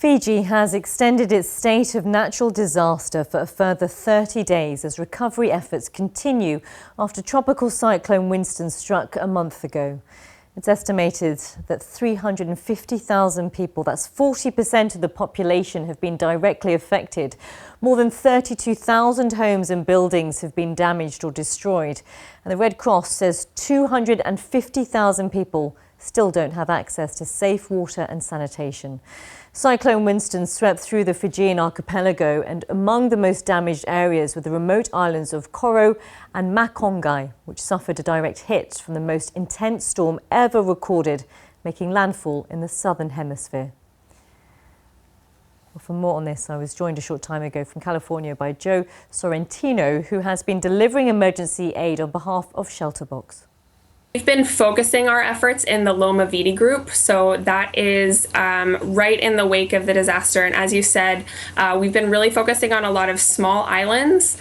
Fiji has extended its state of natural disaster for a further 30 days as recovery efforts continue after Tropical Cyclone Winston struck a month ago. It's estimated that 350,000 people, that's 40% of the population, have been directly affected. More than 32,000 homes and buildings have been damaged or destroyed. And the Red Cross says 250,000 people still don't have access to safe water and sanitation. Cyclone Winston swept through the Fijian archipelago, and among the most damaged areas were the remote islands of Koro and Makongai, which suffered a direct hit from the most intense storm ever recorded, making landfall in the southern hemisphere. Well, for more on this, I was joined a short time ago from California by Joe Sorrentino, who has been delivering emergency aid on behalf of Shelterbox. We've been focusing our efforts in the Loma Viti group, so that is right in the wake of the disaster. And as you said, we've been really focusing on a lot of small islands.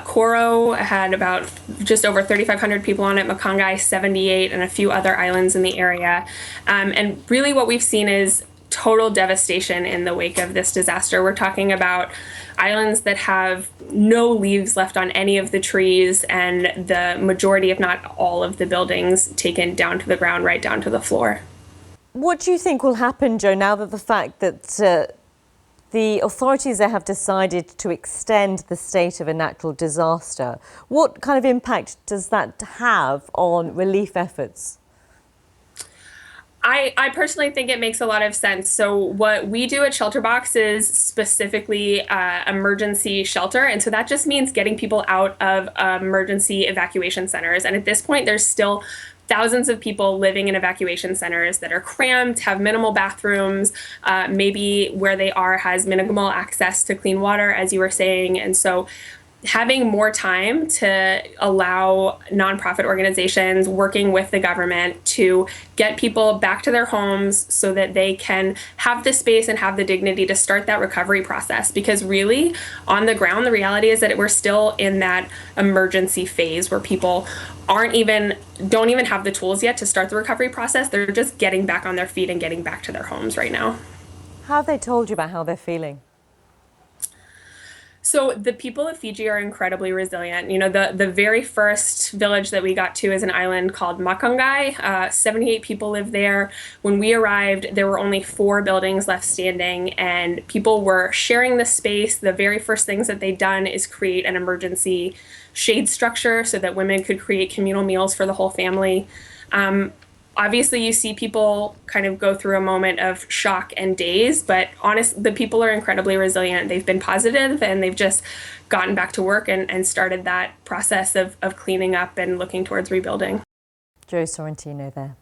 Koro had about just over 3,500 people on it, Makongai 78, and a few other islands in the area. And really what we've seen is total devastation in the wake of this disaster. We're talking about islands that have no leaves left on any of the trees, and the majority, if not all, of the buildings taken down to the ground, right down to the floor. What do you think will happen, Joe, now that the fact that the authorities there have decided to extend the state of a natural disaster? What kind of impact does that have on relief efforts? I personally think it makes a lot of sense. So what we do at Shelterbox is specifically emergency shelter. And so that just means getting people out of emergency evacuation centers. And at this point, there's still thousands of people living in evacuation centers that are cramped, have minimal bathrooms, maybe where they are has minimal access to clean water, as you were saying. And so having more time to allow nonprofit organizations working with the government to get people back to their homes so that they can have the space and have the dignity to start that recovery process. Because really, on the ground, the reality is that we're still in that emergency phase where people don't even have the tools yet to start the recovery process. They're just getting back on their feet and getting back to their homes right now. How have they told you about how they're feeling? So the people of Fiji are incredibly resilient. You know, the very first village that we got to is an island called Makongai. 78 people live there. When we arrived, there were only 4 buildings left standing, and people were sharing the space. The very first things that they'd done is create an emergency shade structure so that women could create communal meals for the whole family. Obviously, you see people kind of go through a moment of shock and daze, but the people are incredibly resilient. They've been positive, and they've just gotten back to work and started that process of cleaning up and looking towards rebuilding. Joe Sorrentino there.